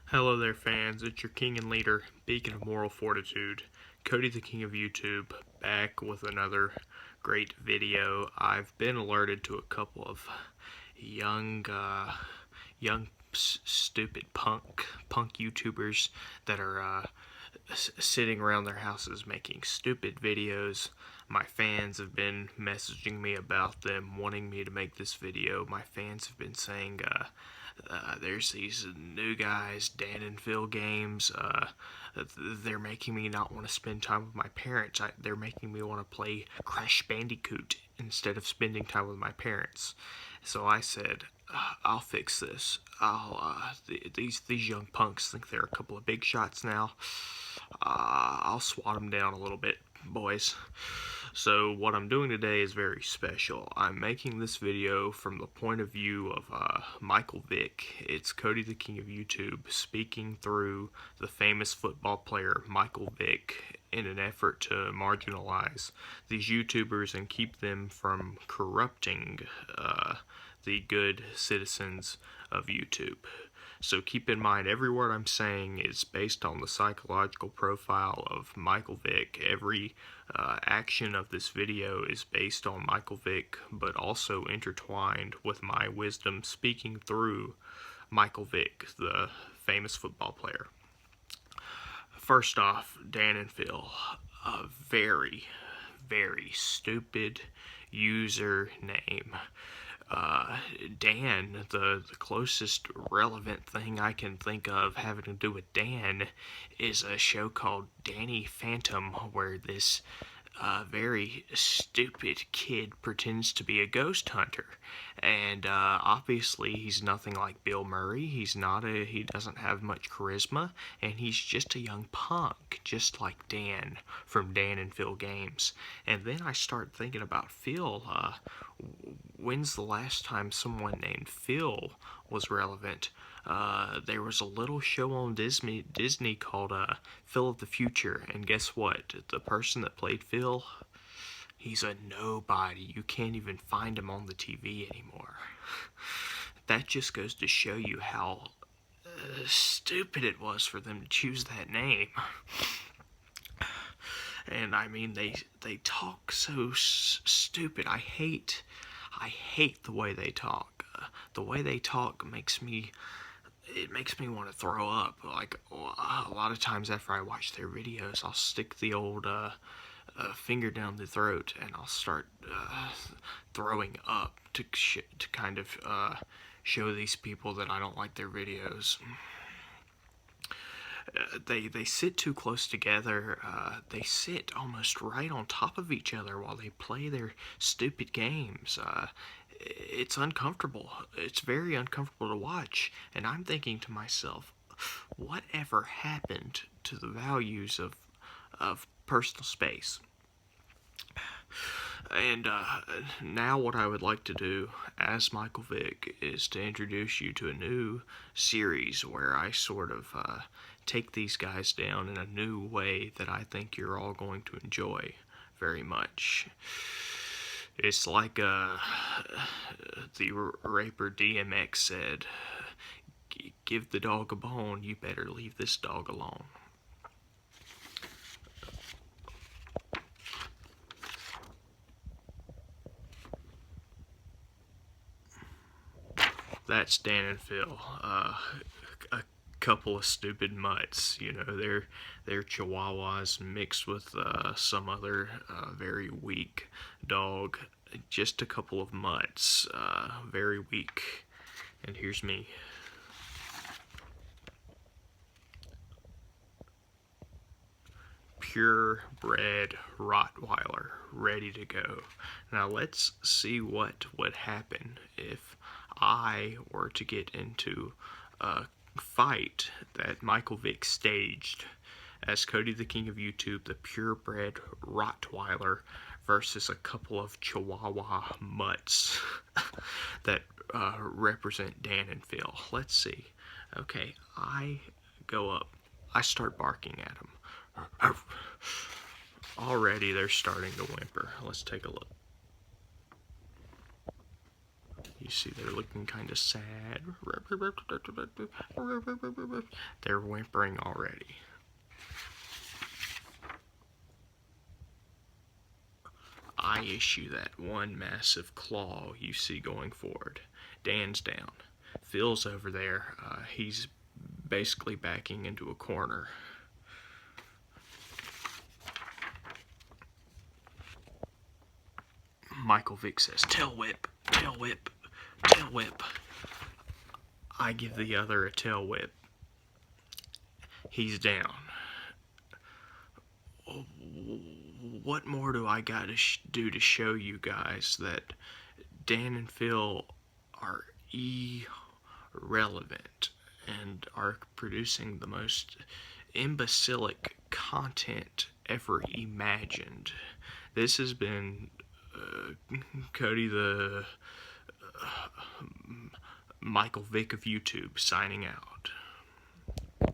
Hello there, fans. It's your king and leader, beacon of moral fortitude, Cody the King of YouTube, back with another great video. I've been alerted to a couple of young, stupid punk YouTubers that are sitting around their houses making stupid videos. My fans have been messaging me about them, wanting me to make this video. My fans have been saying, there's these new guys, DanAndPhilGames. They're making me not want to spend time with my parents. They're making me want to play Crash Bandicoot instead of spending time with my parents. So I said, I'll fix this. These young punks think they're a couple of big shots now. I'll swat them down a little bit, boys. So what I'm doing today is very special. I'm making this video from the point of view of Michael Vick. It's Cody the King of YouTube speaking through the famous football player Michael Vick in an effort to marginalize these YouTubers and keep them from corrupting the good citizens of YouTube. So keep in mind, every word I'm saying is based on the psychological profile of Michael Vick. Every action of this video is based on Michael Vick, but also intertwined with my wisdom speaking through Michael Vick, the famous football player. First off, Dan and Phil, a very, very stupid username. Dan, the closest relevant thing I can think of having to do with Dan is a show called Danny Phantom, where this very stupid kid pretends to be a ghost hunter, and obviously he's nothing like Bill Murray. He doesn't have much charisma, and he's just a young punk, just like Dan from DanAndPhilGames. And then I start thinking about Phil. When's the last time someone named Phil was relevant? There was a little show on Disney called Phil of the Future, and guess what? The person that played Phil, he's a nobody. You can't even find him on the TV anymore. That just goes to show you how stupid it was for them to choose that name. And I mean, they talk so stupid. I hate the way they talk. The way they talk makes me want to throw up. Like, a lot of times after I watch their videos, I'll stick the old finger down the throat and I'll start throwing up to kind of show these people that I don't like their videos. They sit too close together. They sit almost right on top of each other while they play their stupid games. It's uncomfortable. It's very uncomfortable to watch. And I'm thinking to myself, whatever happened to the values of personal space? And now what I would like to do as Michael Vick is to introduce you to a new series where I sort of take these guys down in a new way that I think you're all going to enjoy very much. It's like the raper DMX said, "Give the dog a bone, you better leave this dog alone." That's Dan and Phil. A couple of stupid mutts. You know, they're Chihuahuas mixed with some other very weak dog. Just a couple of mutts. Very weak. And here's me. Purebred Rottweiler, ready to go. Now let's see what would happen if I were to get into a fight that Michael Vick staged as Cody the King of YouTube, the purebred Rottweiler, versus a couple of Chihuahua mutts that represent Dan and Phil. Let's see. Okay, I go up. I start barking at them. Already they're starting to whimper. Let's take a look. You see they're looking kind of sad. They're whimpering already. I issue that one massive claw you see going forward. Dan's down. Phil's over there. He's basically backing into a corner. Michael Vick says, tail whip, tail whip, tail whip. I give the other a tail whip. He's down. What more do I got to do to show you guys that Dan and Phil are irrelevant and are producing the most imbecilic content ever imagined? This has been Cody the Michael Vick of YouTube signing out.